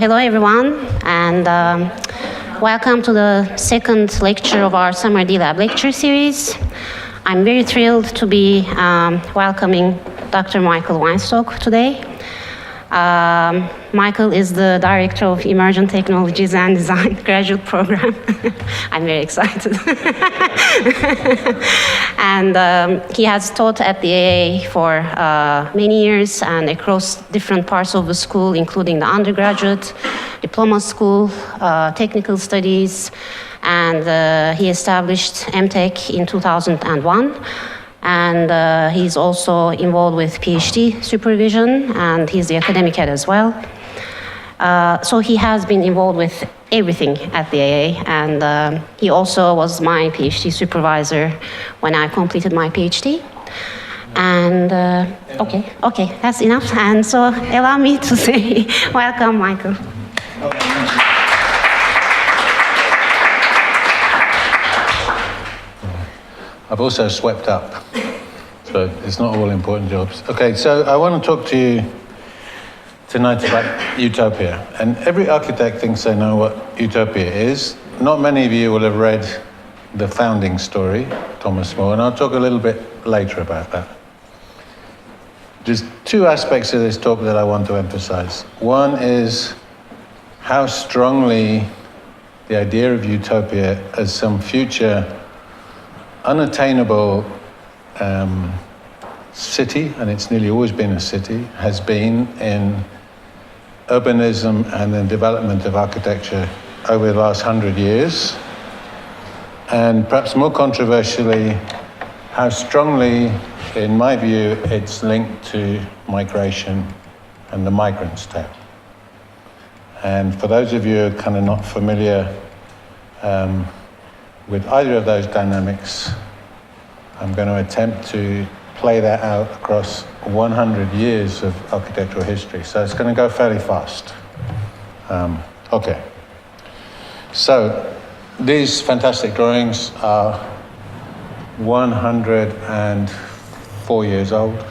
Hello, everyone, and welcome to the second lecture of our Summer DLAB lecture series. I'm very thrilled to be welcoming Dr. Michael Weinstock today. Michael is the Director of Emergent Technologies and Design graduate program. I'm very excited. And he has taught at the AA for many years and across different parts of the school, including the undergraduate, diploma school, technical studies, and he established MTech in 2001. And he's also involved with PhD supervision, and he's the academic head as well. So he has been involved with everything at the AA, and he also was my PhD supervisor when I completed my PhD. And okay, that's enough. And so allow me to say welcome, Michael. I've also swept up, so it's not all important jobs. Okay, so I want to talk to you tonight about utopia. And every architect thinks they know what utopia is. Not many of you will have read the founding story, Thomas More, and I'll talk a little bit later about that. There's two aspects of this talk that I want to emphasize. One is how strongly the idea of utopia as some future unattainable city, and it's nearly always been a city, has been in urbanism and the development of architecture over the last 100 years. And perhaps more controversially, how strongly, in my view, it's linked to migration and the migrants' tale. And for those of you who are kind of not familiar with either of those dynamics, I'm going to attempt to play that out across 100 years of architectural history. So it's going to go fairly fast. Okay. So these fantastic drawings are 104 years old.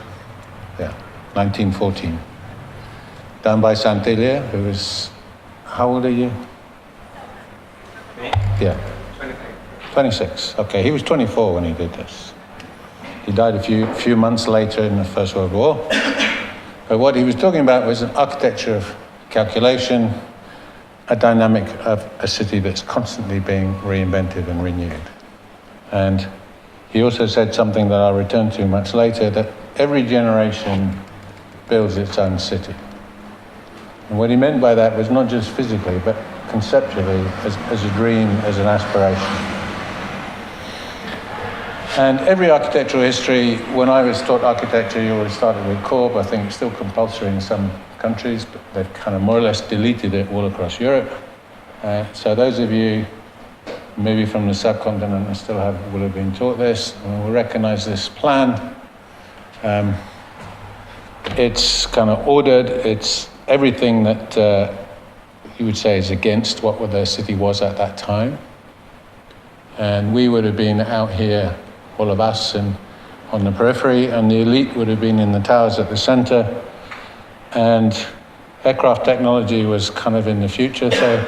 Yeah, 1914. Done by Santilia, who was, how old are you? Me? Yeah. 26. Okay, he was 24 when he did this. He died a few months later in the First World War. But what he was talking about was an architecture of calculation, a dynamic of a city that's constantly being reinvented and renewed. And he also said something that I'll return to much later, that every generation builds its own city. And what he meant by that was not just physically, but conceptually, as a dream, as an aspiration. And every architectural history, when I was taught architecture, you always started with Corb. I think it's still compulsory in some countries, but they've kind of more or less deleted it all across Europe. So those of you, maybe from the subcontinent, and still will have been taught this, and will recognize this plan. It's kind of ordered. It's everything that you would say is against what the city was at that time. And we would have been out here, all of us, and on the periphery, and the elite would have been in the towers at the center. And aircraft technology was kind of in the future. So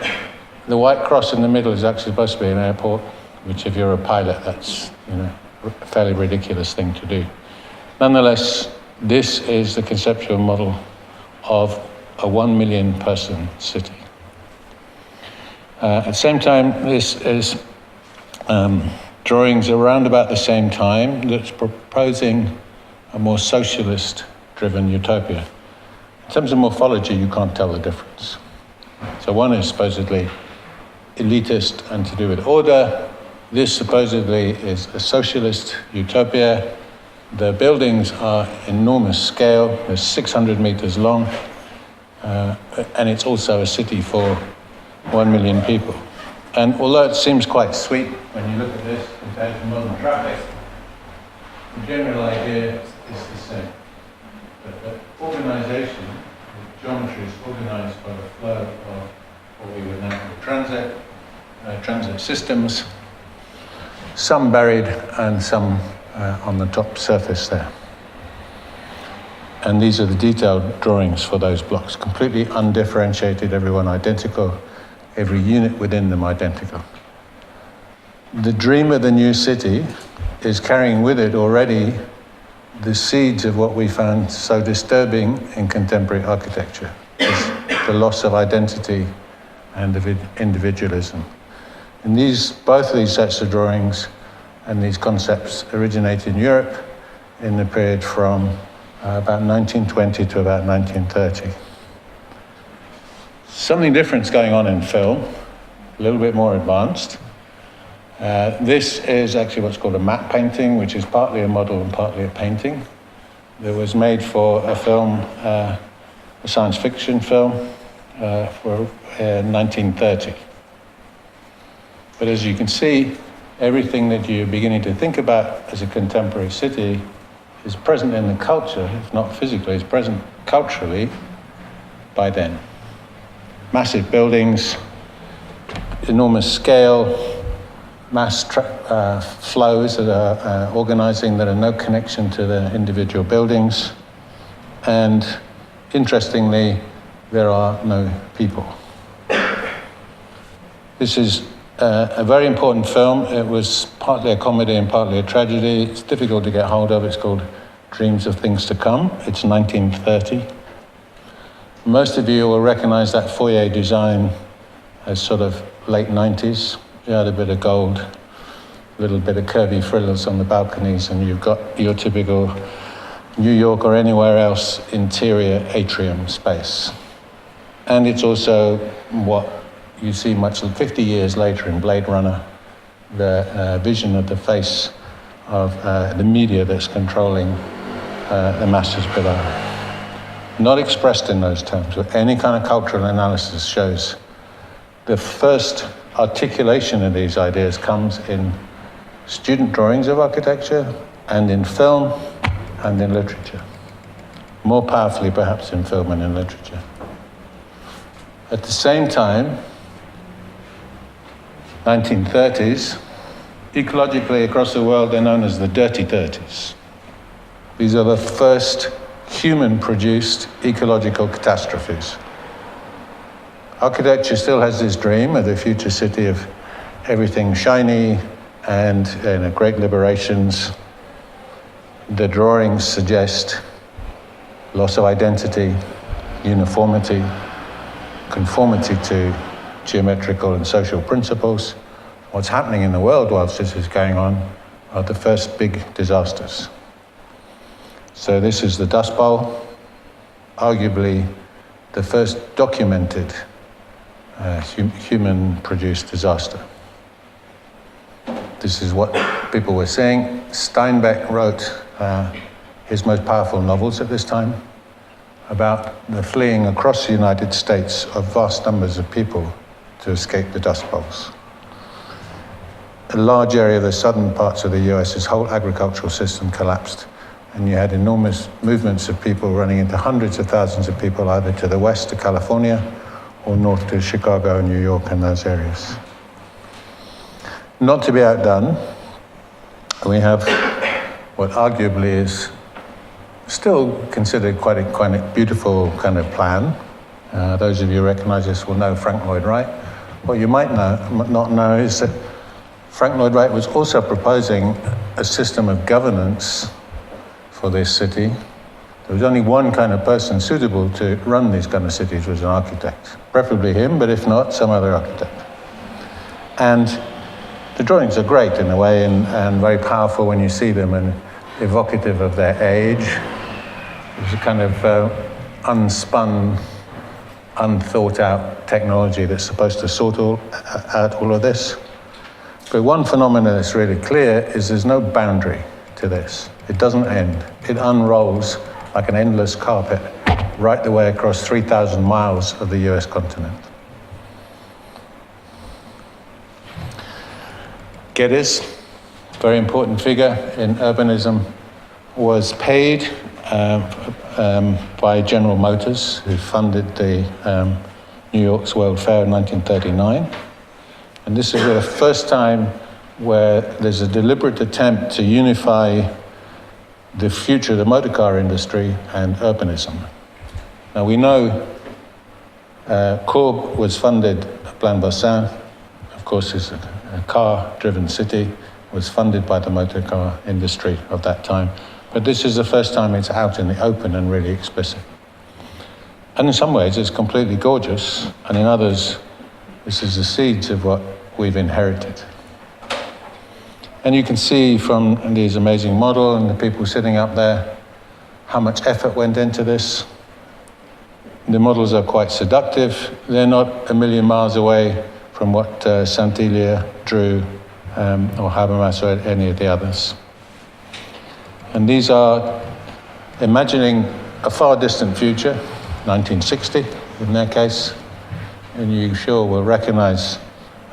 the white cross in the middle is actually supposed to be an airport, which if you're a pilot, that's a fairly ridiculous thing to do. Nonetheless, this is the conceptual model of a 1 million person city. At the same time, this is drawings around about the same time that's proposing a more socialist-driven utopia. In terms of morphology, you can't tell the difference. So one is supposedly elitist and to do with order. This supposedly is a socialist utopia. The buildings are enormous scale. They're 600 meters long. And it's also a city for 1 million people. And although it seems quite sweet when you look at this compared to modern traffic, the general idea is the same. But the organization, the geometry is organized by the flow of what we would now call transit systems, some buried and some on the top surface there. And these are the detailed drawings for those blocks, completely undifferentiated, everyone identical, every unit within them identical. The dream of the new city is carrying with it already the seeds of what we found so disturbing in contemporary architecture, is the loss of identity and of individualism. And both of these sets of drawings and these concepts originated in Europe in the period from about 1920 to about 1930. Something different's going on in film, a little bit more advanced. This is actually what's called a matte painting, which is partly a model and partly a painting. That was made for a film, a science fiction film, for 1930. But as you can see, everything that you're beginning to think about as a contemporary city is present in the culture, if not physically, is present culturally by then. Massive buildings, enormous scale, mass flows that are organizing that are no connection to the individual buildings. And interestingly, there are no people. This is a very important film. It was partly a comedy and partly a tragedy. It's difficult to get hold of. It's called Dreams of Things to Come. It's 1930. Most of you will recognize that foyer design as sort of late 90s. You had a bit of gold, a little bit of curvy frills on the balconies, and you've got your typical New York or anywhere else interior atrium space. And it's also what you see much 50 years later in Blade Runner, the vision of the face of the media that's controlling the masses below. Not expressed in those terms, but any kind of cultural analysis shows the first articulation of these ideas comes in student drawings of architecture and in film and in literature. More powerfully perhaps in film and in literature. At the same time, 1930s, ecologically across the world, they're known as the dirty 30s. These are the first human-produced ecological catastrophes. Architecture still has this dream of the future city of everything shiny and great liberations. The drawings suggest loss of identity, uniformity, conformity to geometrical and social principles. What's happening in the world whilst this is going on are the first big disasters. So this is the Dust Bowl, arguably the first documented human-produced disaster. This is what people were saying. Steinbeck wrote his most powerful novels at this time about the fleeing across the United States of vast numbers of people to escape the Dust Bowls. A large area of the southern parts of the US, this whole agricultural system collapsed, and you had enormous movements of people running into hundreds of thousands of people either to the west to California or north to Chicago and New York and those areas. Not to be outdone, we have what arguably is still considered quite a beautiful kind of plan. Those of you who recognize this will know Frank Lloyd Wright. What you might not know is that Frank Lloyd Wright was also proposing a system of governance for this city. There was only one kind of person suitable to run these kind of cities, was an architect. Preferably him, but if not, some other architect. And the drawings are great in a way and very powerful when you see them and evocative of their age. There's a kind of unspun, unthought out technology that's supposed to sort out all of this. But one phenomenon that's really clear is there's no boundary to this. It doesn't end. It unrolls like an endless carpet right the way across 3,000 miles of the US continent. Geddes, very important figure in urbanism, was paid by General Motors, who funded the New York's World Fair in 1939. And this is the first time where there's a deliberate attempt to unify the future of the motor car industry and urbanism. Now we know Courbe was funded, Plaine-Bassin, of course, is a car-driven city, was funded by the motor car industry of that time. But this is the first time it's out in the open and really explicit. And in some ways, it's completely gorgeous, and in others, this is the seeds of what we've inherited. And you can see from this amazing model and the people sitting up there how much effort went into this. The models are quite seductive. They're not a million miles away from what Saint-Hilaire drew, or Habermas, or any of the others. And these are imagining a far distant future, 1960 in their case, and you sure will recognize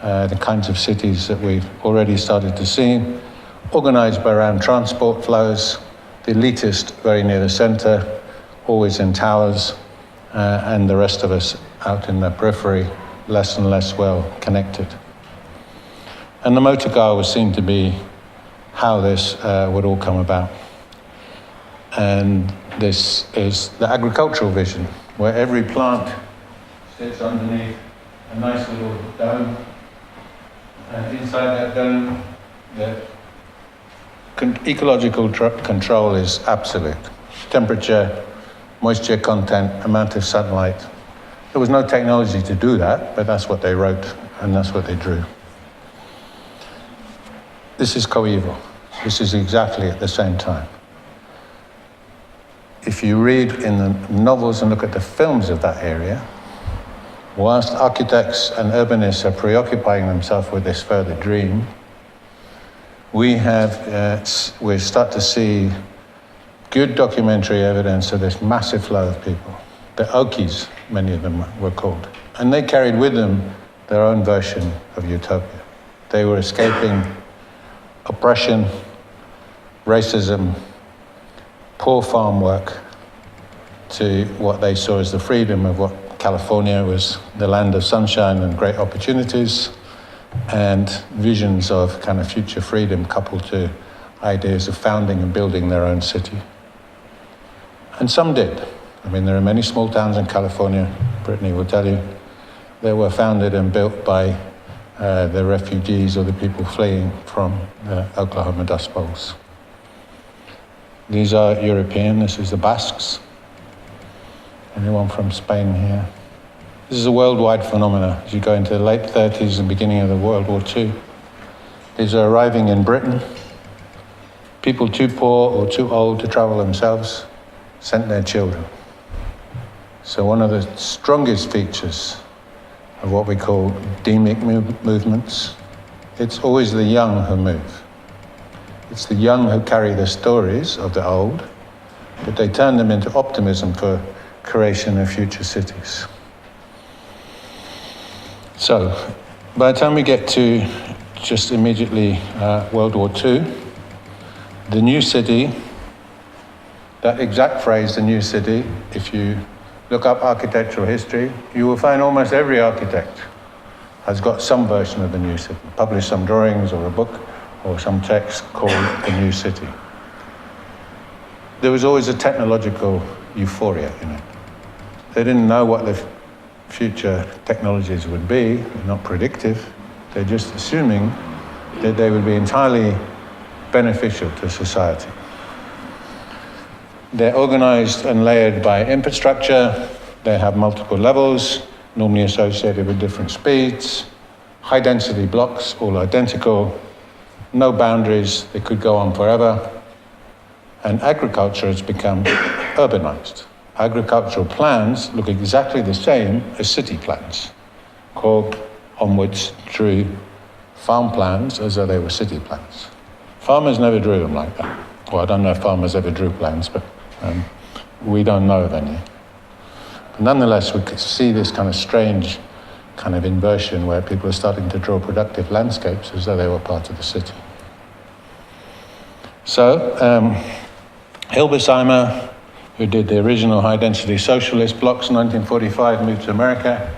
the kinds of cities that we've already started to see, organized by around transport flows, the elitist very near the center, always in towers, and the rest of us out in the periphery, less and less well connected. And the motor car was seen to be how this would all come about. And this is the agricultural vision, where every plant sits underneath a nice little dome. And inside that dome, the ecological control is absolute. Temperature, moisture content, amount of sunlight. There was no technology to do that, but that's what they wrote, and that's what they drew. This is coeval. This is exactly at the same time. If you read in the novels and look at the films of that area, whilst architects and urbanists are preoccupying themselves with this further dream, we start to see good documentary evidence of this massive flow of people. The Okies, many of them were called. And they carried with them their own version of utopia. They were escaping oppression, racism, poor farm work, to what they saw as the freedom of what California was, the land of sunshine and great opportunities, and visions of kind of future freedom coupled to ideas of founding and building their own city. And some did. I mean, there are many small towns in California, Brittany will tell you, that were founded and built by the refugees or the people fleeing from the Oklahoma Dust Bowls. These are European, this is the Basques. Anyone from Spain here? This is a worldwide phenomenon as you go into the late 30s and beginning of the World War II. These are arriving in Britain. People too poor or too old to travel themselves sent their children. So one of the strongest features of what we call demic movements, it's always the young who move. It's the young who carry the stories of the old, but they turn them into optimism for creation of future cities. So, by the time we get to just immediately World War II, the new city, that exact phrase, the new city, if you look up architectural history, you will find almost every architect has got some version of the new city, published some drawings or a book or some text called the new city. There was always a technological euphoria in it. They didn't know what the future technologies would be, they're not predictive. They're just assuming that they would be entirely beneficial to society. They're organized and layered by infrastructure. They have multiple levels, normally associated with different speeds. High density blocks, all identical. No boundaries, they could go on forever. And agriculture has become urbanized. Agricultural plans look exactly the same as city plans. Courbe onwards drew farm plans as though they were city plans. Farmers never drew them like that. Well, I don't know if farmers ever drew plans, but we don't know of any. But nonetheless, we could see this kind of strange kind of inversion where people are starting to draw productive landscapes as though they were part of the city. So, Hilbert, who did the original high-density socialist blocks in 1945, moved to America,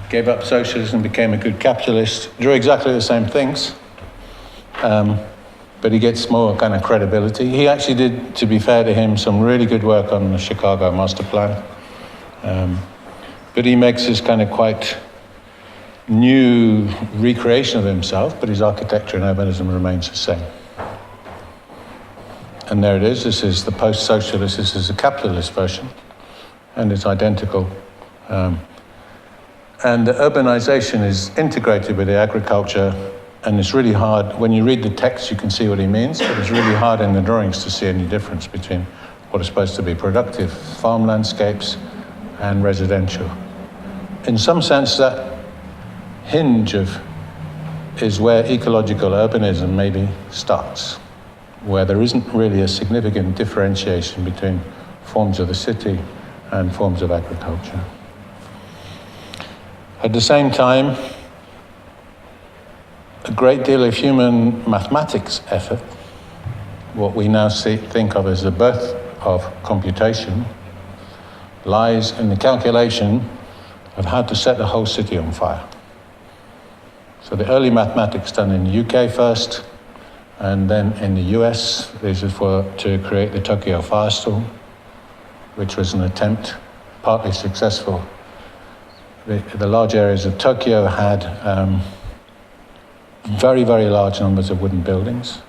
gave up socialism, became a good capitalist, drew exactly the same things. but he gets more kind of credibility. He actually did, to be fair to him, some really good work on the Chicago master plan. But he makes this kind of quite new recreation of himself, but his architecture and urbanism remains the same. And there it is. This is the post-socialist. This is the capitalist version, and it's identical. And the urbanization is integrated with the agriculture, and it's really hard. When you read the text, you can see what he means, but it's really hard in the drawings to see any difference between what are supposed to be productive farm landscapes and residential. In some sense, that hinge is where ecological urbanism maybe starts, where there isn't really a significant differentiation between forms of the city and forms of agriculture. At the same time, a great deal of human mathematics effort, what we now think of as the birth of computation, lies in the calculation of how to set the whole city on fire. So the early mathematics done in the UK first, and then in the US, this is to create the Tokyo firestorm, which was an attempt, partly successful. The large areas of Tokyo had very, very large numbers of wooden buildings,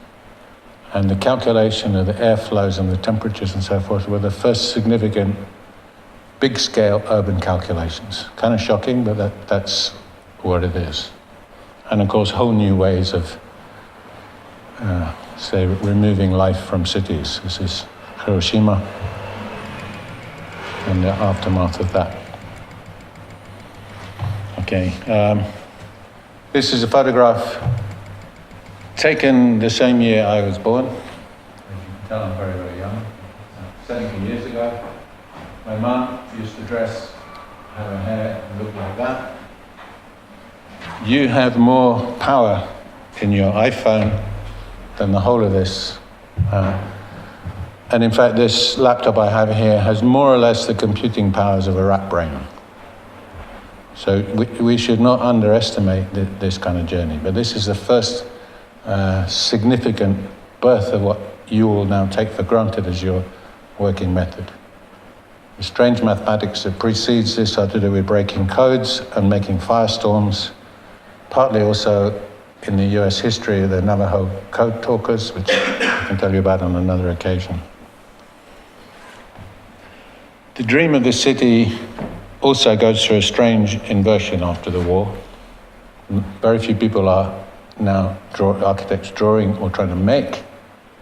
and the calculation of the airflows and the temperatures and so forth were the first significant big-scale urban calculations. Kind of shocking, but that's what it is. And of course, whole new ways of, say, removing life from cities. This is Hiroshima and the aftermath of that. Okay, this is a photograph taken the same year I was born. As you can tell, I'm very, very young. 70 years ago. My mum used to dress, have her hair, and look like that. You have more power in your iPhone than the whole of this. And in fact, this laptop I have here has more or less the computing powers of a rat brain. So we should not underestimate this kind of journey. But this is the first significant birth of what you all now take for granted as your working method. The strange mathematics that precedes this are to do with breaking codes and making firestorms, partly also in the US history of the Navajo code talkers, which I can tell you about on another occasion. The dream of the city also goes through a strange inversion after the war. Very few people are now architects drawing or trying to make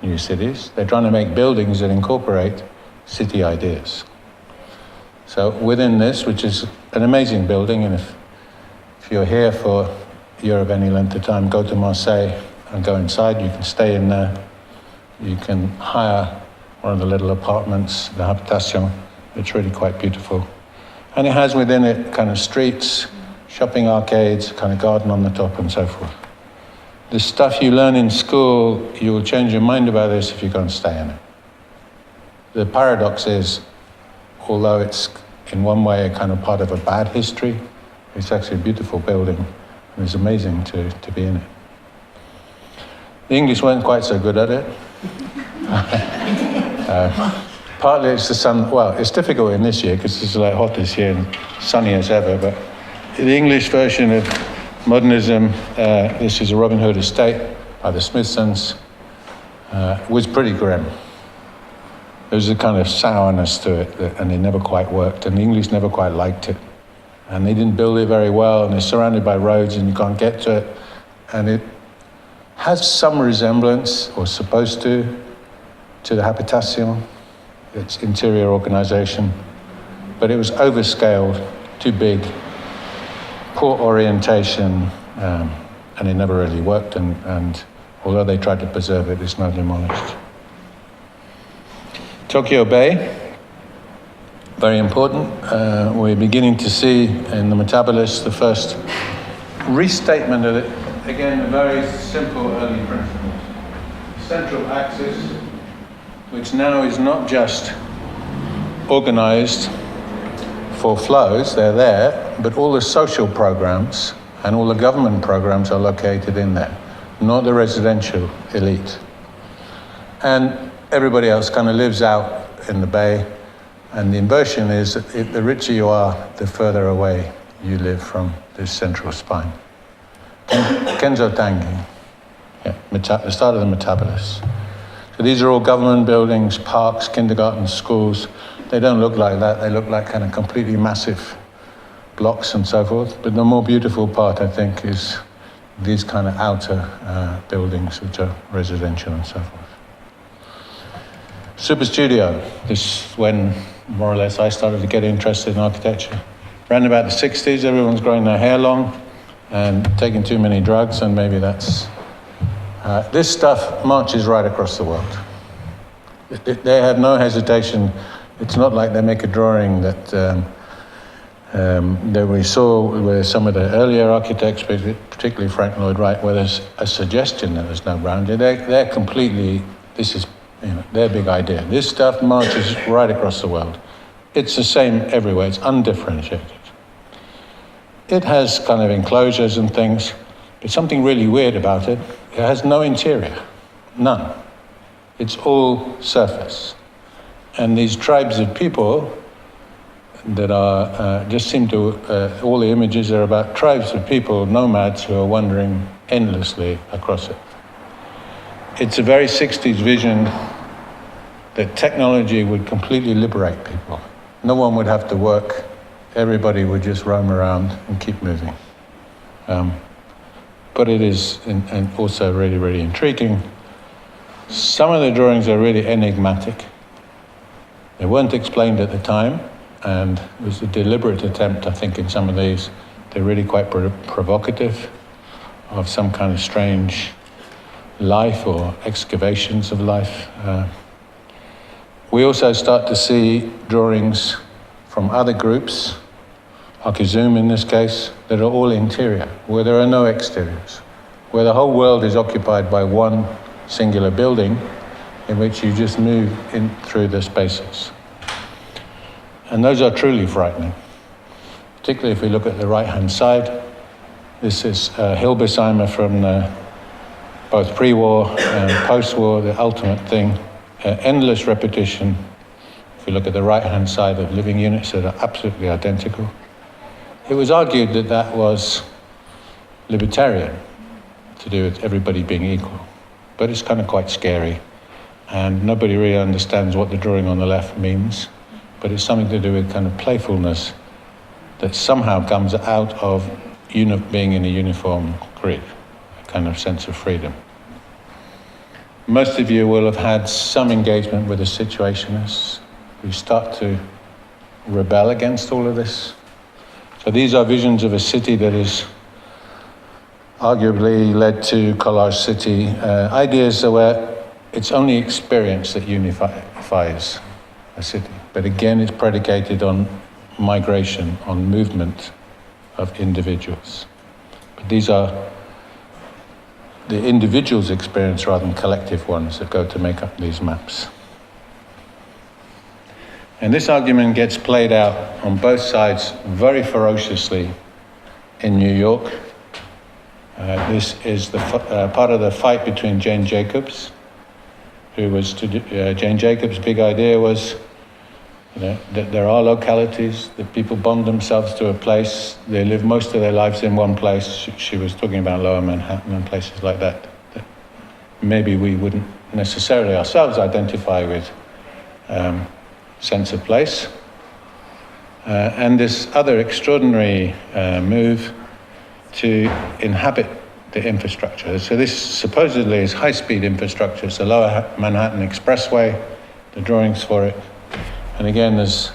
new cities. They're trying to make buildings that incorporate city ideas. So within this, which is an amazing building, and if you're here for Europe any length of time, go to Marseille and go inside. You can stay in there. You can hire one of the little apartments, the Habitation. It's really quite beautiful. And it has within it kind of streets, shopping arcades, kind of garden on the top and so forth. The stuff you learn in school, you will change your mind about this if you go and stay in it. The paradox is, although it's in one way a kind of part of a bad history, it's actually a beautiful building, and it's amazing to be in it. The English weren't quite so good at it. Partly it's the sun. Well, it's difficult in this year because it's like hot this year and sunny as ever, but the English version of modernism, this is a Robin Hood estate by the Smithsons, was pretty grim. There was a kind of sourness to it, and it never quite worked, and the English never quite liked it. And they didn't build it very well, and it's surrounded by roads, and you can't get to it. And it has some resemblance, or supposed to the Habitation, its interior organization, but it was overscaled, too big, poor orientation, and it never really worked, and although they tried to preserve it, it's now demolished. Tokyo Bay, very important. We're beginning to see in the Metabolist the first restatement of it. Again, a very simple early principles. Central axis, which now is not just organized for flows, they're there, but all the social programs and all the government programs are located in there, not the residential elite. And everybody else kind of lives out in the bay. And the inversion is that the richer you are, the further away you live from this central spine. Kenzo Tangi, the start of the metabolists. So these are all government buildings, parks, kindergartens, schools. They don't look like that. They look like kind of completely massive blocks and so forth. But the more beautiful part, I think, is these kind of outer buildings, which are residential and so forth. Super Studio. This is when, more or less, I started to get interested in architecture. Around about the 60s, everyone's growing their hair long and taking too many drugs, and maybe that's... this stuff marches right across the world. They have no hesitation. It's not like they make a drawing that we saw with some of the earlier architects, particularly Frank Lloyd Wright, where there's a suggestion that there's no boundary. They're completely, this is their big idea. This stuff marches right across the world. It's the same everywhere. It's undifferentiated. It has kind of enclosures and things, but something really weird about it. It has no interior, none. It's all surface. And these tribes of people that are, just seem to, all the images are about tribes of people, nomads, who are wandering endlessly across it. It's a very 60s vision that technology would completely liberate people. No one would have to work. Everybody would just roam around and keep moving. But it is and also really, really intriguing. Some of the drawings are really enigmatic. They weren't explained at the time, and it was a deliberate attempt, I think, in some of these. They're really quite provocative, of some kind of strange life or excavations of life. We also start to see drawings from other groups, Arcadia in this case, that are all interior, where there are no exteriors, where the whole world is occupied by one singular building in which you just move in through the spaces. And those are truly frightening, particularly if we look at the right-hand side. This is Hilberseimer from both pre-war and post-war, the ultimate thing. Endless repetition. If we look at the right-hand side of living units that are absolutely identical. It was argued that that was libertarian, to do with everybody being equal. But it's kind of quite scary. And nobody really understands what the drawing on the left means. But it's something to do with kind of playfulness that somehow comes out of being in a uniform grid, a kind of sense of freedom. Most of you will have had some engagement with the situationists who start to rebel against all of this. So these are visions of a city that is arguably led to Collage City. Ideas where it's only experience that unifies a city. But again, it's predicated on migration, on movement of individuals. But these are the individual's experience rather than collective ones that go to make up these maps. And this argument gets played out on both sides very ferociously in New York. This is the part of the fight between Jane Jacobs, who was Jane Jacobs' big idea was, that there are localities that people bond themselves to a place. They live most of their lives in one place. She was talking about Lower Manhattan and places like that maybe we wouldn't necessarily ourselves identify with sense of place. And this other extraordinary move to inhabit the infrastructure. So this supposedly is high-speed infrastructure. It's the Lower Manhattan Expressway, the drawings for it. And again, there's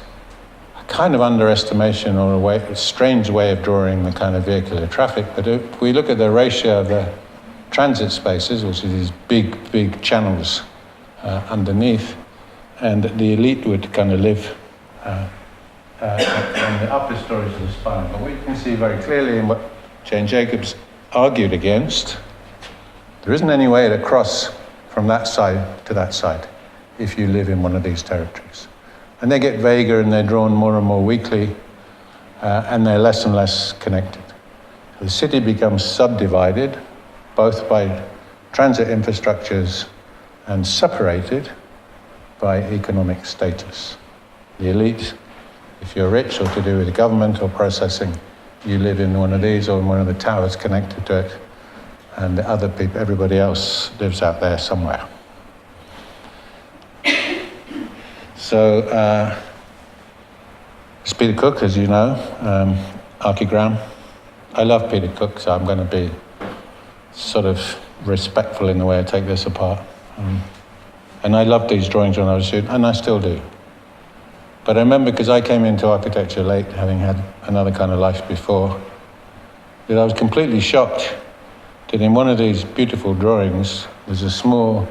a kind of underestimation or a strange way of drawing the kind of vehicular traffic. But if we look at the ratio of the transit spaces, which is these big, big channels underneath, and the elite would kind of live in the upper stories of the spine. But what you can see very clearly in what Jane Jacobs argued against, there isn't any way to cross from that side to that side if you live in one of these territories. And they get vaguer and they're drawn more and more weakly, and they're less and less connected. The city becomes subdivided, both by transit infrastructures and separated by economic status. The elite, if you're rich or to do with the government or processing, you live in one of these or in one of the towers connected to it, and the other people, everybody else lives out there somewhere. So, it's Peter Cook, as you know, Archigram. I love Peter Cook, so I'm going to be sort of respectful in the way I take this apart. And I loved these drawings when I was a student, and I still do. But I remember, because I came into architecture late, having had another kind of life before, that I was completely shocked that in one of these beautiful drawings, there's a small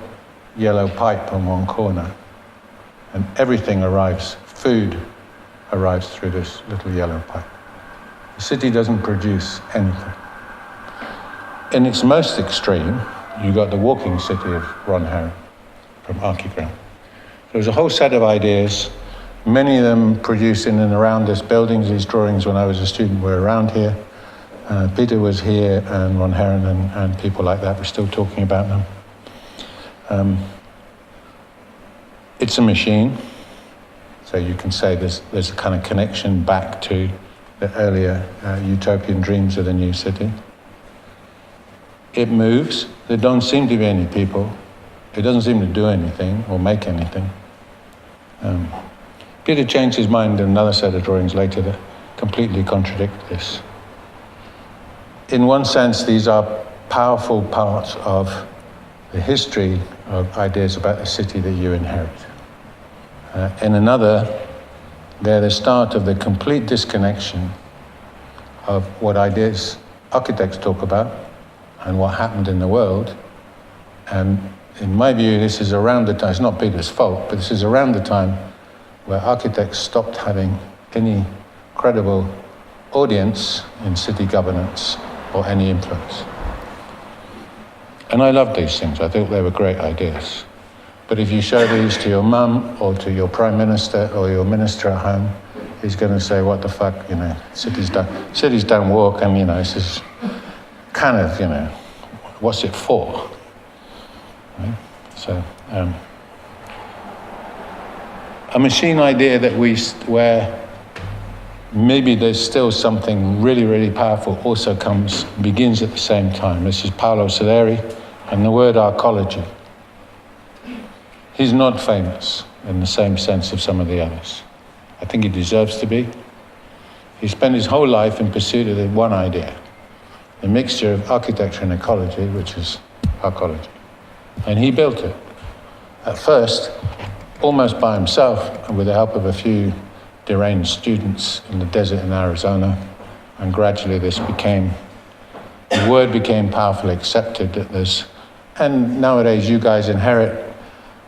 yellow pipe on one corner, and everything arrives, food arrives through this little yellow pipe. The city doesn't produce anything. In its most extreme, you got the walking city of Ron Herron from Archigram. There was a whole set of ideas, many of them produced in and around this building. These drawings, when I was a student, were around here. Peter was here, and Ron Herron and people like that were still talking about them. It's a machine, so you can say there's a kind of connection back to the earlier utopian dreams of the new city. It moves. There don't seem to be any people. It doesn't seem to do anything or make anything. Peter changed his mind in another set of drawings later that completely contradict this. In one sense, these are powerful parts of the history of ideas about the city that you inherit. In another, they're the start of the complete disconnection of what ideas architects talk about and what happened in the world. And in my view, this is around the time, it's not Peter's fault, but this is around the time where architects stopped having any credible audience in city governance or any influence. And I loved these things. I thought they were great ideas. But if you show these to your mum or to your prime minister or your minister at home, he's going to say, what the fuck, cities don't walk, and, this is kind of, what's it for? Right? So, a machine idea that where maybe there's still something really, really powerful also begins at the same time. This is Paolo Soleri, and the word arcology. He's not famous in the same sense of some of the others. I think he deserves to be. He spent his whole life in pursuit of the one idea, the mixture of architecture and ecology, which is arcology. And he built it. At first, almost by himself, and with the help of a few deranged students in the desert in Arizona, and gradually the word became powerfully accepted that and nowadays you guys inherit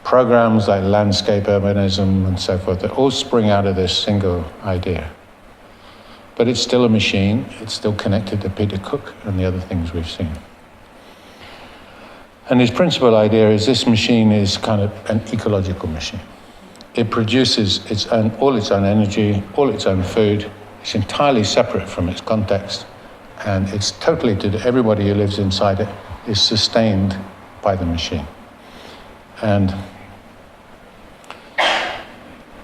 programs like landscape urbanism and so forth that all spring out of this single idea. But it's still a machine, it's still connected to Peter Cook and the other things we've seen. And his principal idea is this machine is kind of an ecological machine. It produces all its own energy, all its own food. It's entirely separate from its context, and it's totally everybody who lives inside it is sustained by the machine. And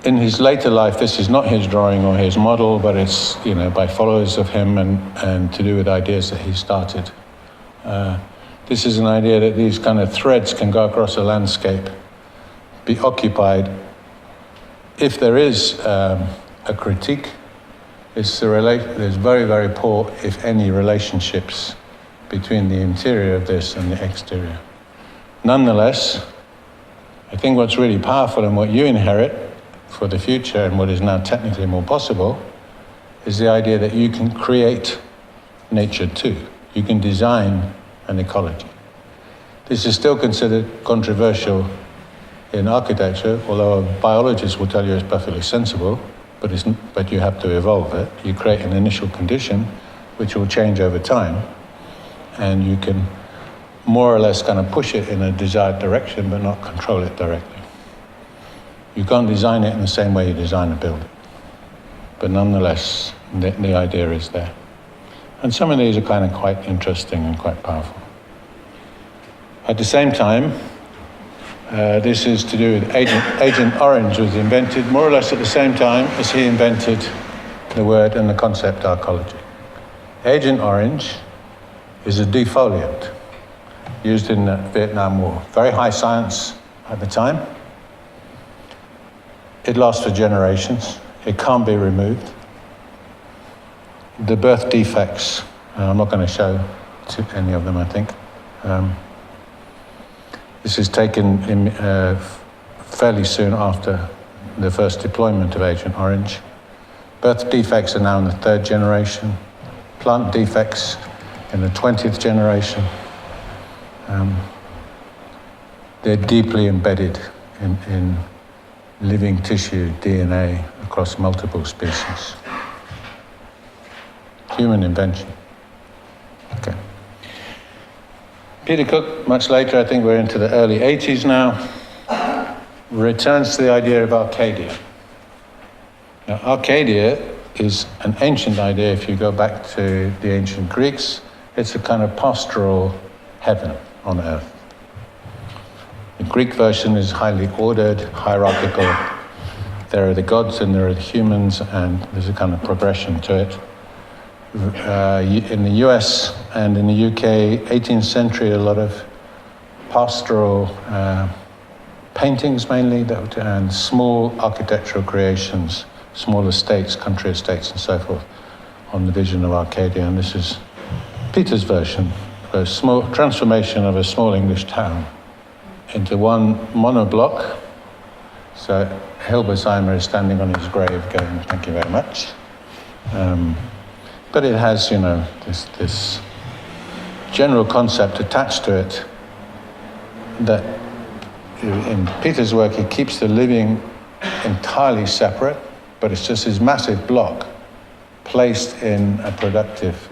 in his later life, this is not his drawing or his model, but it's by followers of him and to do with ideas that he started. This is an idea that these kind of threads can go across a landscape, be occupied. If there is a critique, there's very, very poor, if any, relationships between the interior of this and the exterior. Nonetheless, I think what's really powerful and what you inherit for the future and what is now technically more possible is the idea that you can create nature too. You can design an ecology. This is still considered controversial in architecture, although a biologist will tell you it's perfectly sensible, but you have to evolve it. You create an initial condition which will change over time, and you can more or less kind of push it in a desired direction but not control it directly. You can't design it in the same way you design a building, but nonetheless the idea is there. And some of these are kind of quite interesting and quite powerful. At the same time, This is to do with Agent Orange was invented more or less at the same time as he invented the word and the concept arcology. Agent Orange is a defoliant used in the Vietnam War. Very high science at the time. It lasts for generations. It can't be removed. The birth defects, I'm not going to show any of them, I think. This is taken in, fairly soon after the first deployment of Agent Orange. Birth defects are now in the 3rd generation. Plant defects in the 20th generation. They're deeply embedded in living tissue, DNA, across multiple species. Human invention. Okay. Peter Cook, much later, I think we're into the early 80s now, returns to the idea of Arcadia. Now, Arcadia is an ancient idea. If you go back to the ancient Greeks, it's a kind of pastoral heaven on earth. The Greek version is highly ordered, hierarchical. There are the gods and there are the humans, and there's a kind of progression to it. In the US and in the UK, 18th century, a lot of pastoral paintings mainly, and small architectural creations, small estates, country estates and so forth, on the vision of Arcadia. And this is Peter's version, a small transformation of a small English town into one monoblock. So Hilbert Siemer is standing on his grave going, thank you very much. But it has, you know, this general concept attached to it that in Peter's work, he keeps the living entirely separate, but it's just this massive block placed in a productive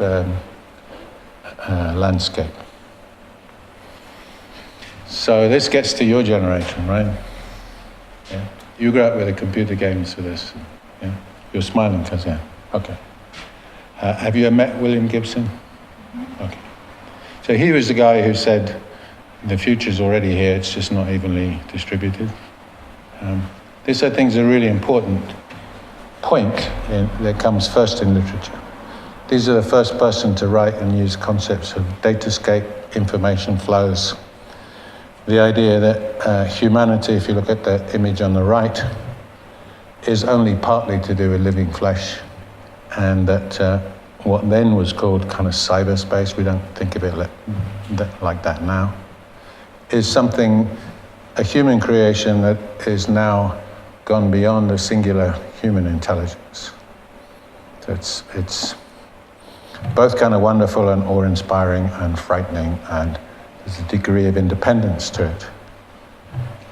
landscape. So this gets to your generation, right? Yeah. You grew up with the computer games for this. Yeah? You're smiling because, yeah, okay. Have you met William Gibson? Okay. So he was the guy who said, the future's already here, it's just not evenly distributed. This, I think, is a really important point that comes first in literature. These are the first person to write and use concepts of datascape, information flows. The idea that humanity, if you look at the image on the right, is only partly to do with living flesh, and that what then was called kind of cyberspace, we don't think of it like that now, is something, a human creation that is now gone beyond a singular human intelligence. So it's both kind of wonderful and awe-inspiring and frightening, and there's a degree of independence to it.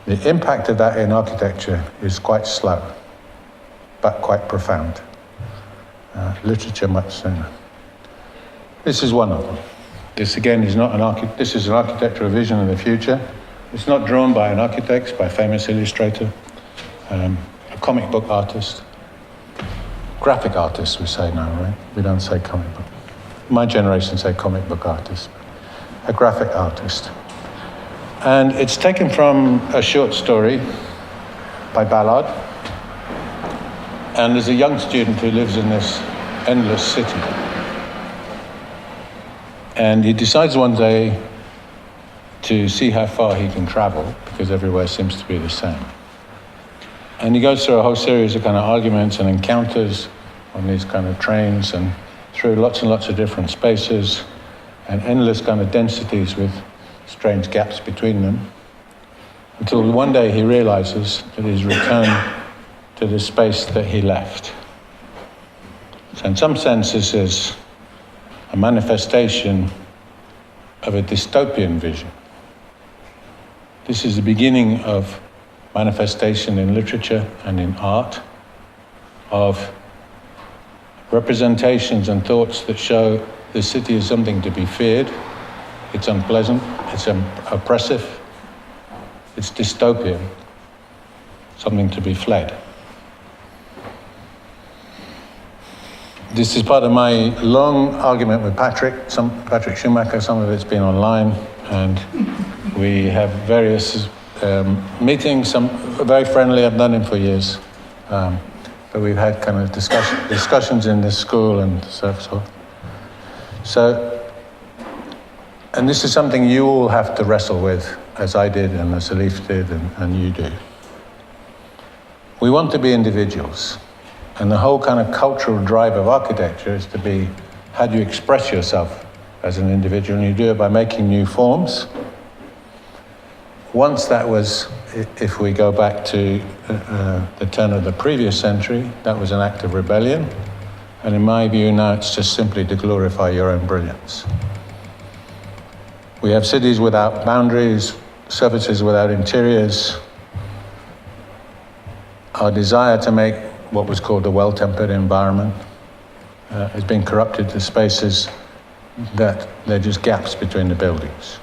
The impact of that in architecture is quite slow, but quite profound. Literature much sooner. This is one of them. This again is not this is an architectural vision of the future. It's not drawn by an architect, it's by a famous illustrator, a comic book artist, graphic artist we say now, right? We don't say comic book. My generation say comic book artist. A graphic artist. And it's taken from a short story by Ballard. And there's a young student who lives in this endless city. And he decides one day to see how far he can travel, because everywhere seems to be the same. And he goes through a whole series of kind of arguments and encounters on these kind of trains and through lots and lots of different spaces and endless kind of densities with strange gaps between them, until one day he realizes that he's returned to the space that he left. So in some sense, this is a manifestation of a dystopian vision. This is the beginning of manifestation in literature and in art, of representations and thoughts that show the city is something to be feared, it's unpleasant, it's oppressive, it's dystopian, something to be fled. This is part of my long argument with Patrick Schumacher. Some of it's been online, and we have various meetings, some very friendly, I've known him for years. But we've had kind of discussions in this school and so forth. So, and this is something you all have to wrestle with, as I did and as Salif did and you do. We want to be individuals. And the whole kind of cultural drive of architecture is to be, how do you express yourself as an individual? And you do it by making new forms. Once that was, if we go back to the turn of the previous century, that was an act of rebellion. And in my view now, it's just simply to glorify your own brilliance. We have cities without boundaries, surfaces without interiors. Our desire to make what was called a well-tempered environment has been corrupted to spaces that they're just gaps between the buildings.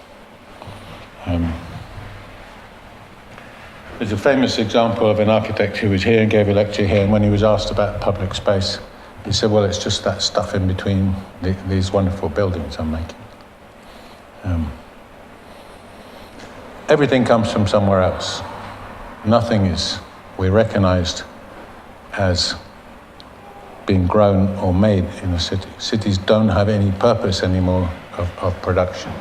There's a famous example of an architect who was here and gave a lecture here, and when he was asked about public space, he said, well, it's just that stuff in between these wonderful buildings I'm making. Everything comes from somewhere else. Nothing is, we're recognized as being grown or made in a city. Cities don't have any purpose anymore of production.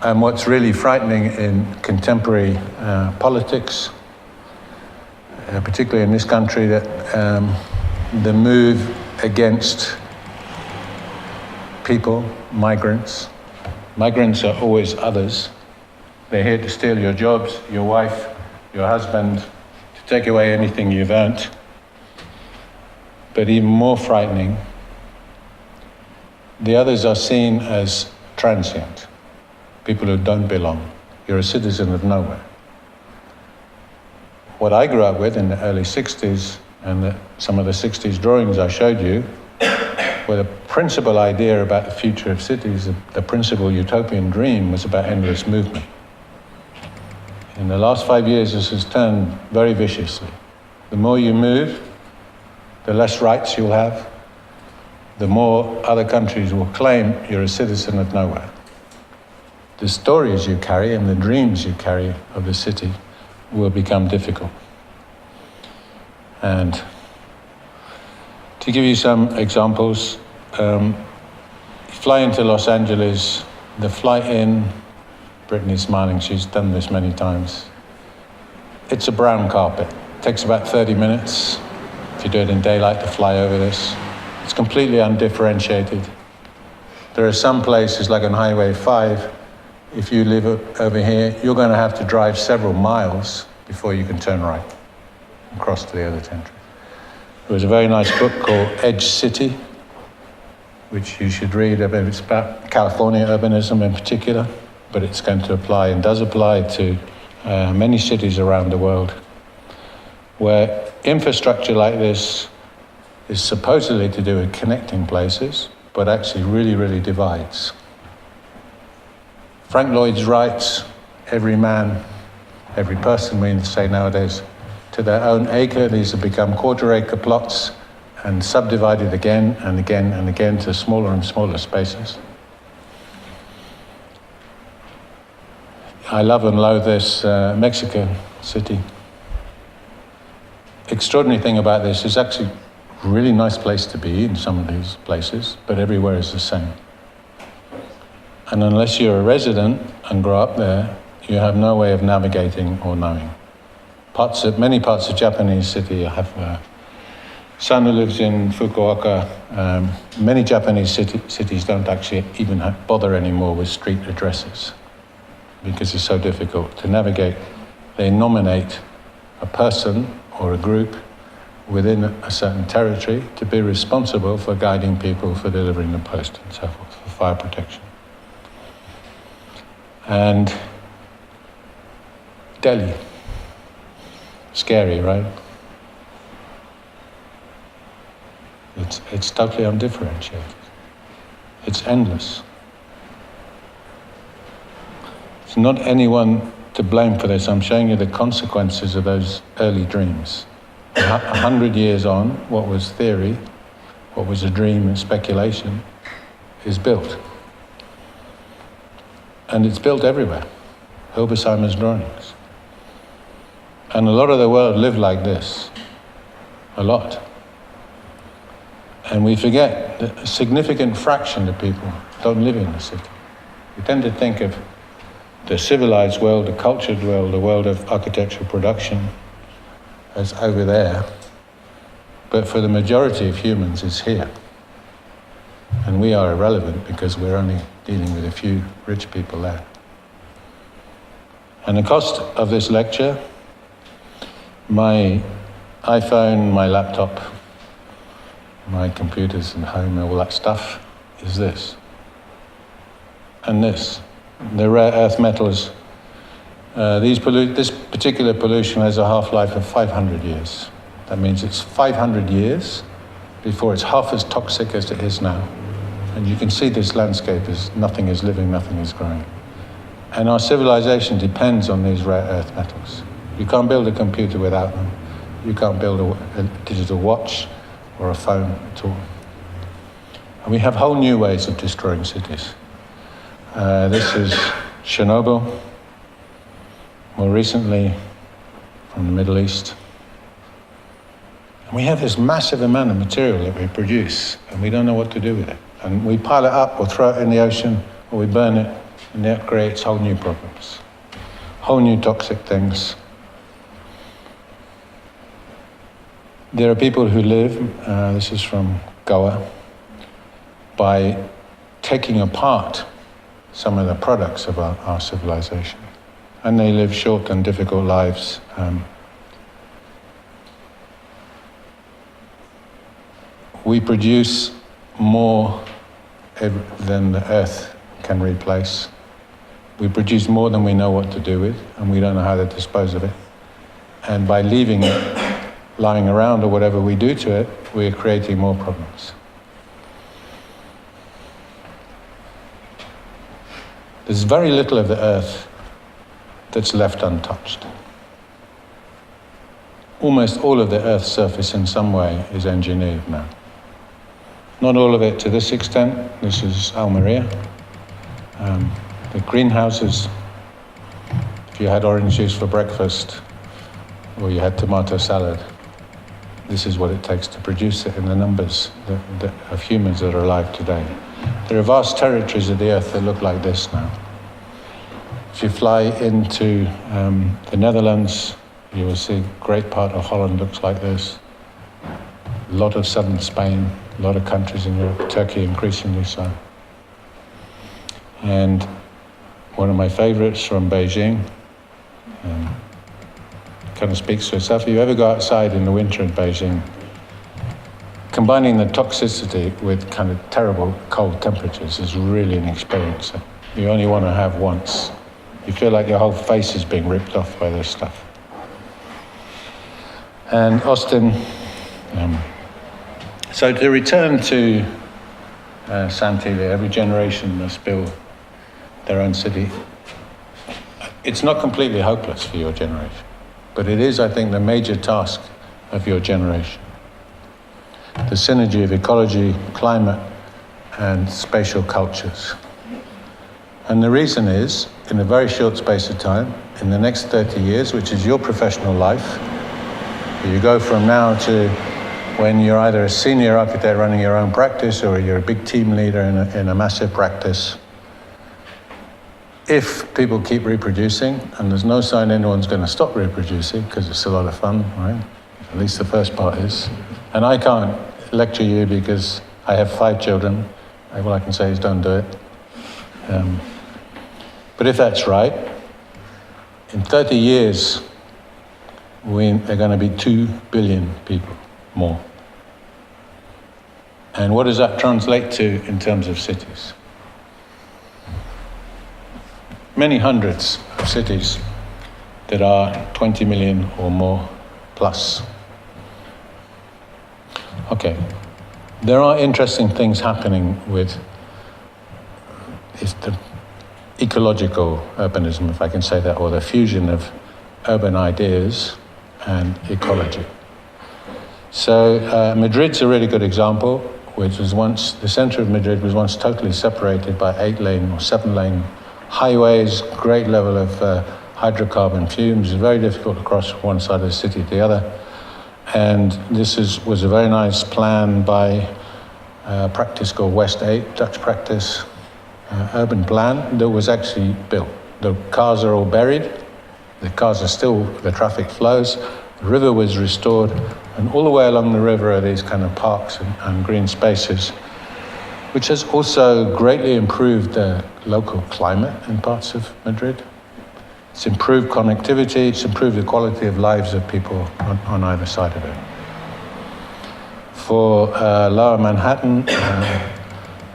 And what's really frightening in contemporary politics, particularly in this country, that the move against people, migrants are always others. They're here to steal your jobs, your wife, your husband, to take away anything you've earned. But even more frightening, the others are seen as transient, people who don't belong. You're a citizen of nowhere. What I grew up with in the early 60s, and some of the 60s drawings I showed you, were the principal idea about the future of cities, the principal utopian dream was about endless movement. In the last 5 years, this has turned very viciously. The more you move, the less rights you'll have, the more other countries will claim you're a citizen of nowhere. The stories you carry and the dreams you carry of the city will become difficult. And to give you some examples, you fly into Los Angeles, the flight in, Brittany's smiling, she's done this many times. It's a brown carpet. It takes about 30 minutes if you do it in daylight to fly over this. It's completely undifferentiated. There are some places, like on Highway 5, if you live over here, you're going to have to drive several miles before you can turn right and cross to the other country. There was a very nice book called Edge City, which you should read. It's about California urbanism in particular, but it's going to apply and does apply to many cities around the world, where infrastructure like this is supposedly to do with connecting places, but actually really, really divides. Frank Lloyd's writes, every man, every person, we say nowadays, to their own acre. These have become quarter-acre plots and subdivided again and again and again to smaller and smaller spaces. I love and loathe this Mexico City. Extraordinary thing about this is actually a really nice place to be in some of these places, but everywhere is the same. And unless you're a resident and grow up there, you have no way of navigating or knowing. Many parts of Japanese city have a son who lives in Fukuoka. Many Japanese cities don't actually even bother anymore with street addresses because it's so difficult to navigate. They nominate a person or a group within a certain territory to be responsible for guiding people, for delivering the post and so forth, for fire protection. And Delhi. Scary, right? It's totally undifferentiated. It's endless. It's not anyone to blame for this. I'm showing you the consequences of those early dreams. 100 years on, what was theory, what was a dream and speculation, is built. And it's built everywhere. Hilberseimer's drawings. And a lot of the world live like this, a lot. And we forget that a significant fraction of people don't live in the city. We tend to think of the civilized world, the cultured world, the world of architectural production as over there. But for the majority of humans, it's here. And we are irrelevant because we're only dealing with a few rich people there. And the cost of this lecture, my iPhone, my laptop, my computers at home, all that stuff, is this. And this. The rare earth metals. This particular pollution has a half-life of 500 years. That means it's 500 years before it's half as toxic as it is now. And you can see this landscape is nothing is living, nothing is growing. And our civilization depends on these rare earth metals. You can't build a computer without them. You can't build a digital watch or a phone at all. And we have whole new ways of destroying cities. This is Chernobyl, more recently from the Middle East. And we have this massive amount of material that we produce, and we don't know what to do with it. And we pile it up or throw it in the ocean, or we burn it, and that creates whole new problems, whole new toxic things. There are people who live, this is from Goa, by taking apart some of the products of our civilization. And they live short and difficult lives. We produce more than the earth can replace. We produce more than we know what to do with, and we don't know how to dispose of it. And by leaving it lying around or whatever we do to it, we're creating more problems. There's very little of the earth that's left untouched. Almost all of the earth's surface in some way is engineered now. Not all of it to this extent. This is Almeria. The greenhouses, if you had orange juice for breakfast or you had tomato salad, this is what it takes to produce it in the numbers of humans that are alive today. There are vast territories of the earth that look like this now. If you fly into the Netherlands, you will see a great part of Holland looks like this. A lot of southern Spain, a lot of countries in Europe, Turkey increasingly so. And one of my favorites from Beijing, kind of speaks for itself. If you ever go outside in the winter in Beijing, combining the toxicity with kind of terrible cold temperatures is really an experience that you only want to have once. You feel like your whole face is being ripped off by this stuff. And Austin, so to return to Santilli, every generation must build their own city. It's not completely hopeless for your generation, but it is, I think, the major task of your generation. The synergy of ecology, climate, and spatial cultures. And the reason is, in a very short space of time, in the next 30 years, which is your professional life, you go from now to when you're either a senior architect running your own practice or you're a big team leader in a massive practice. If people keep reproducing, and there's no sign anyone's going to stop reproducing because it's a lot of fun, right? At least the first part is. And I can't lecture you because I have 5 children. All I can say is don't do it. But if that's right, in 30 years, we are going to be 2 billion people more. And what does that translate to in terms of cities? Many hundreds of cities that are 20 million or more plus. Okay, there are interesting things happening with the ecological urbanism, if I can say that, or the fusion of urban ideas and ecology. So Madrid's a really good example, which was once, the center of Madrid was once totally separated by 8-lane or 7-lane highways, great level of hydrocarbon fumes. It's very difficult to cross from one side of the city to the other. And this was a very nice plan by a practice called West 8, Dutch practice, urban plan that was actually built. The cars are all buried. The cars are still, the traffic flows. The river was restored. And all the way along the river are these kind of parks and green spaces, which has also greatly improved the local climate in parts of Madrid. It's improved connectivity, it's improved the quality of lives of people on either side of it. For Lower Manhattan,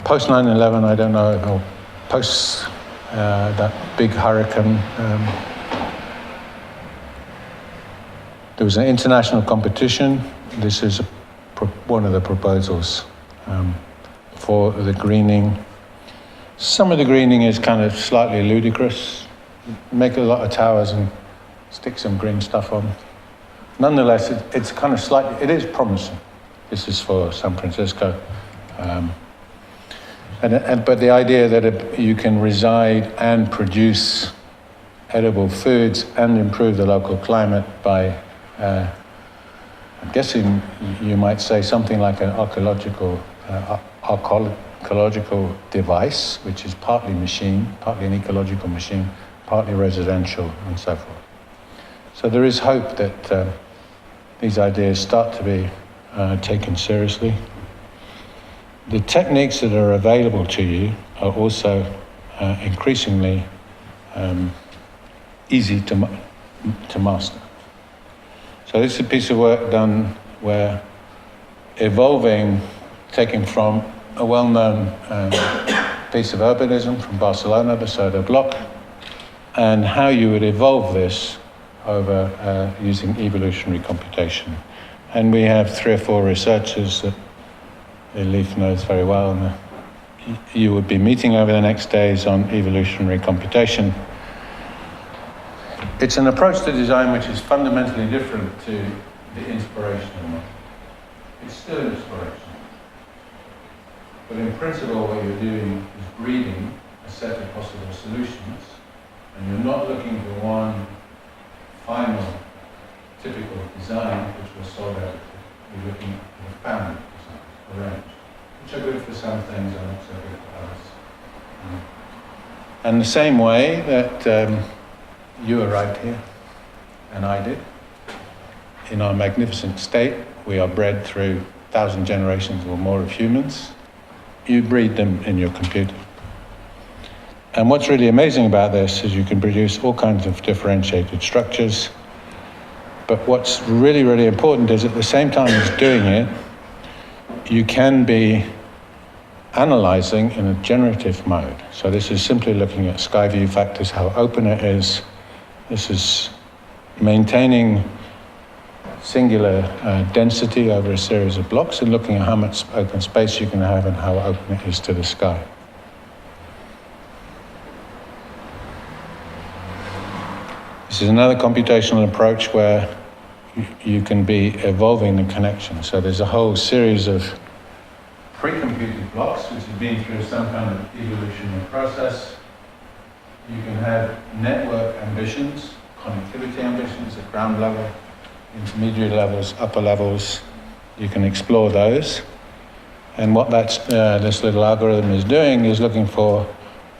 post 9/11, I don't know, or post that big hurricane, there was an international competition. This is one of the proposals for the greening. Some of the greening is kind of slightly ludicrous. Make a lot of towers and stick some green stuff on. Nonetheless, it's kind of slightly, it is promising. This is for San Francisco. But the idea that you can reside and produce edible foods and improve the local climate by, I'm guessing you might say something like an ecological device, which is partly machine, partly an ecological machine, partly residential, and so forth. So there is hope that these ideas start to be taken seriously. The techniques that are available to you are also increasingly easy to master. So this is a piece of work done where evolving, taking from a well-known piece of urbanism from Barcelona, the Soda block, and how you would evolve this over using evolutionary computation. And we have 3 or 4 researchers that Leif knows very well, and you would be meeting over the next days on evolutionary computation. It's an approach to design which is fundamentally different to the inspirational model. It's still inspirational. But in principle, what you're doing is breeding a set of possible solutions, and you're not looking for one final typical design which will solve everything. You're looking at a family design, a range, which are good for some things and not so good for others. And the same way that you arrived here, and I did, in our magnificent state, we are bred through 1,000 generations or more of humans. You breed them in your computer. And what's really amazing about this is you can produce all kinds of differentiated structures. But what's really, really important is at the same time as doing it, you can be analyzing in a generative mode. So this is simply looking at sky view factors, how open it is. This is maintaining singular density over a series of blocks and looking at how much open space you can have and how open it is to the sky. This is another computational approach where you can be evolving the connection. So there's a whole series of pre-computed blocks which have been through some kind of evolutionary process. You can have network ambitions, connectivity ambitions at ground level, intermediate levels, upper levels. You can explore those. And what this little algorithm is doing is looking for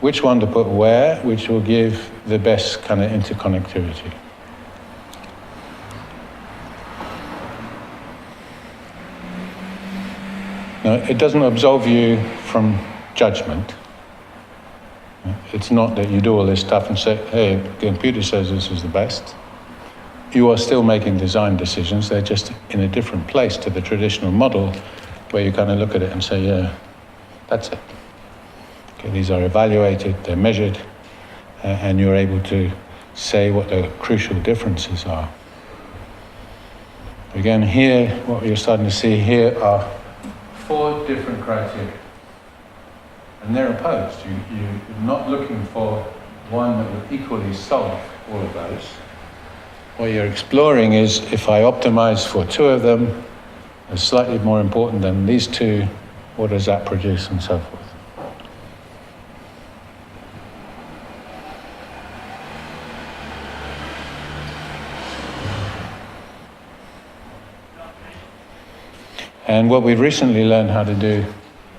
which one to put where, which will give the best kind of interconnectivity. Now, it doesn't absolve you from judgment. It's not that you do all this stuff and say, hey, the computer says this is the best. You are still making design decisions. They're just in a different place to the traditional model where you kind of look at it and say, yeah, that's it. Okay, these are evaluated, they're measured, and you're able to say what the crucial differences are. Again, here, what you're starting to see here are 4 different criteria. And they're opposed. You're not looking for one that will equally solve all of those. What you're exploring is, if I optimize for 2 of them, as slightly more important than these 2, what does that produce, and so forth. And what we've recently learned how to do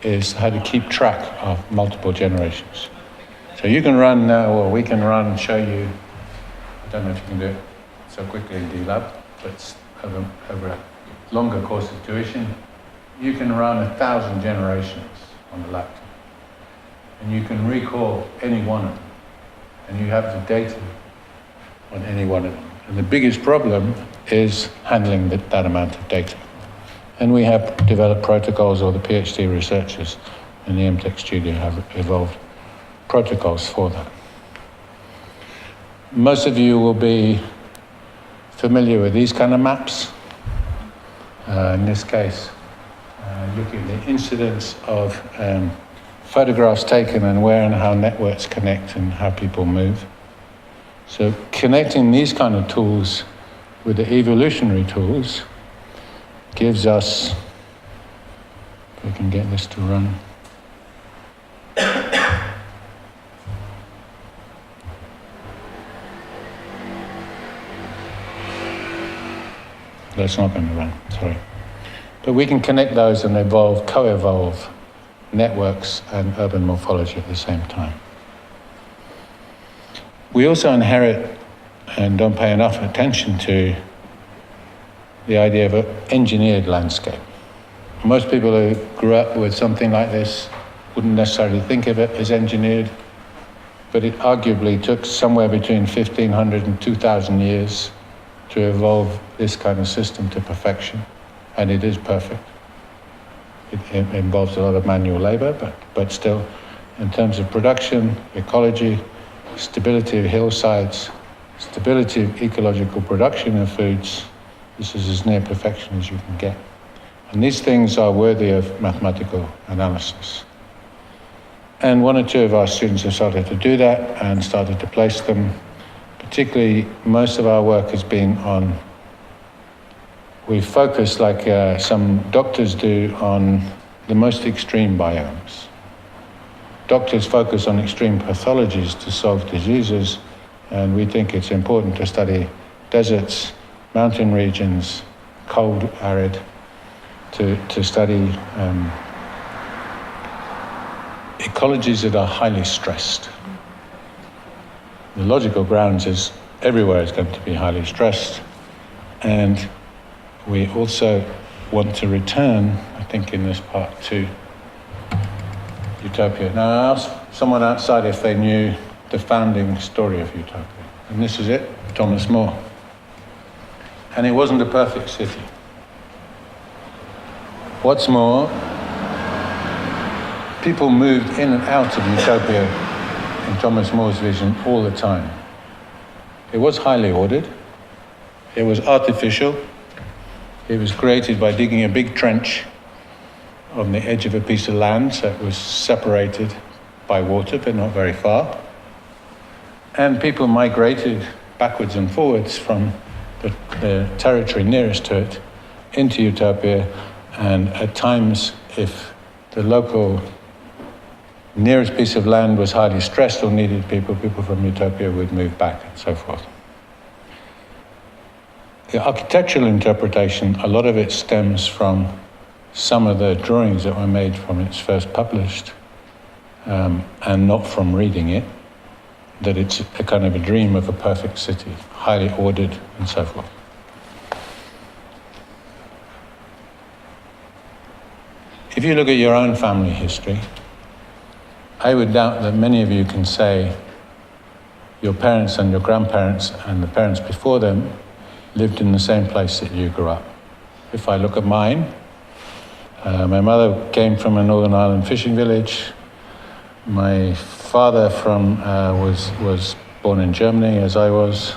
is how to keep track of multiple generations. So you can run now, or we can run, show you, I don't know if you can do it so quickly in DLAB, but over a longer course of tuition, you can run 1,000 generations on the laptop. And you can recall any one of them. And you have the data on any one of them. And the biggest problem is handling that amount of data. And we have developed protocols, or the PhD researchers in the MTech studio have evolved protocols for that. Most of you will be familiar with these kind of maps. In this case, looking at the incidence of photographs taken and where and how networks connect and how people move. So connecting these kind of tools with the evolutionary tools gives us, if we can get this to run. That's not going to run, sorry. But we can connect those and evolve, co-evolve networks and urban morphology at the same time. We also inherit and don't pay enough attention to the idea of an engineered landscape. Most people who grew up with something like this wouldn't necessarily think of it as engineered, but it arguably took somewhere between 1,500 and 2,000 years to evolve this kind of system to perfection, and it is perfect. It involves a lot of manual labor, but still, in terms of production, ecology, stability of hillsides, stability of ecological production of foods, this is as near perfection as you can get. And these things are worthy of mathematical analysis. And one or two of our students have started to do that and started to place them. Particularly, most of our work has been on, we focus like some doctors do on the most extreme biomes. Doctors focus on extreme pathologies to solve diseases, and we think it's important to study deserts, mountain regions, cold, arid, to study ecologies that are highly stressed. The logical grounds is everywhere is going to be highly stressed, and we also want to return, I think in this part, to Utopia. Now I asked someone outside if they knew the founding story of Utopia, and this is it, Thomas More. And it wasn't a perfect city. What's more, people moved in and out of Utopia in Thomas More's vision all the time. It was highly ordered. It was artificial. It was created by digging a big trench on the edge of a piece of land, so it was separated by water, but not very far. And people migrated backwards and forwards from the territory nearest to it into Utopia, and at times, if the local nearest piece of land was highly stressed or needed people from Utopia would move back and so forth. The architectural interpretation, a lot of it stems from some of the drawings that were made when it's first published, and not from reading it, that it's a kind of a dream of a perfect city, highly ordered and so forth. If you look at your own family history, I would doubt that many of you can say your parents and your grandparents and the parents before them lived in the same place that you grew up. If I look at mine, my mother came from a Northern Ireland fishing village. My father was born in Germany, as I was.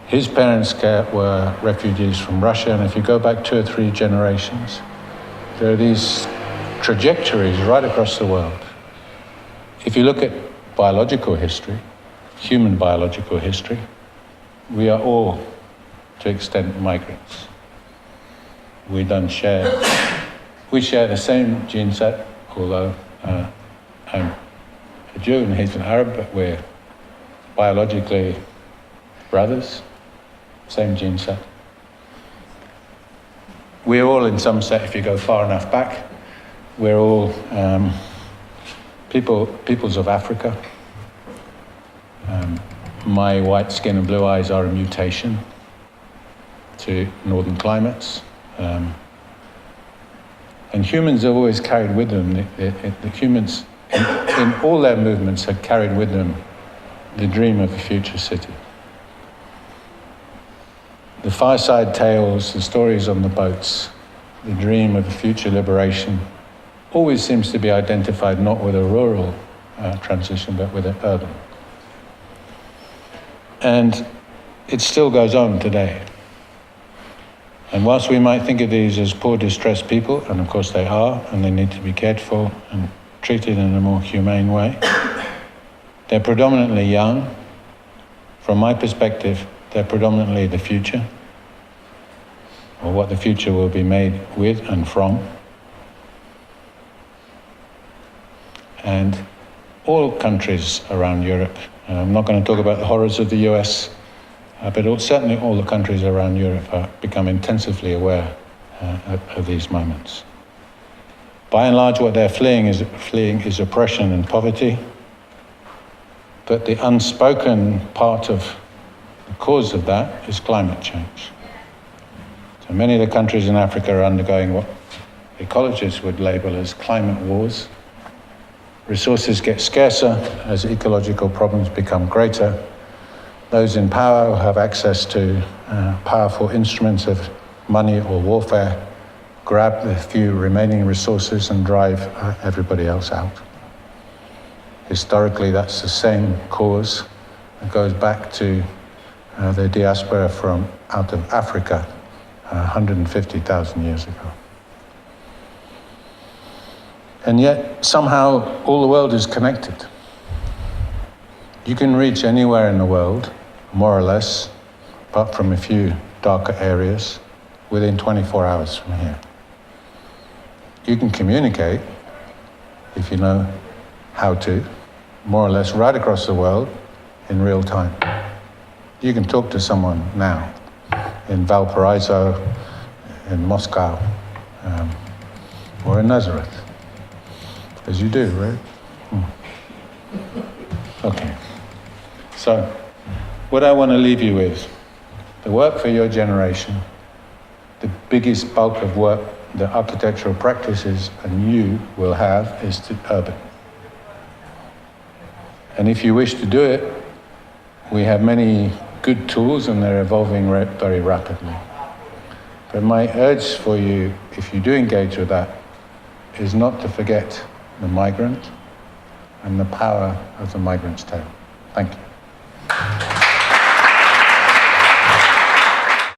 His parents were refugees from Russia, and if you go back 2 or 3 generations, there are these trajectories right across the world. If you look at biological history, human biological history, we are all, to extent, migrants. We share the same gene set, although I'm a Jew and he's an Arab, but we're biologically brothers, same gene set. we're all in some set, if you go far enough back, we're all peoples of Africa. My white skin and blue eyes are a mutation to northern climates. And humans have always carried with them, the humans in all their movements had carried with them the dream of a future city. The fireside tales, the stories on the boats, the dream of a future liberation always seems to be identified not with a rural transition, but with an urban. And it still goes on today. And whilst we might think of these as poor, distressed people, and of course they are, and they need to be cared for and treated in a more humane way, they're predominantly young. From my perspective, they're predominantly the future, or what the future will be made with and from. And all countries around Europe, I'm not going to talk about the horrors of the US, but certainly all the countries around Europe become intensively aware of these moments. By and large, what they're fleeing is oppression and poverty, but the unspoken part of the cause of that is climate change. So many of the countries in Africa are undergoing what ecologists would label as climate wars. Resources get scarcer as ecological problems become greater. Those in power who have access to powerful instruments of money or warfare grab the few remaining resources and drive everybody else out. Historically, that's the same cause. It goes back to the diaspora from out of Africa 150,000 years ago. And yet, somehow, all the world is connected. You can reach anywhere in the world, more or less, apart from a few darker areas, within 24 hours from here. You can communicate, if you know how to, more or less right across the world in real time. You can talk to someone now in Valparaiso, in Moscow, or in Nazareth. As you do, right? Okay. So, what I want to leave you with, the work for your generation, the biggest bulk of work the architectural practices and you will have is to urban. And if you wish to do it, we have many good tools and they're evolving very rapidly. But my urge for you, if you do engage with that, is not to forget the migrant and the power of the migrant's tale. Thank you.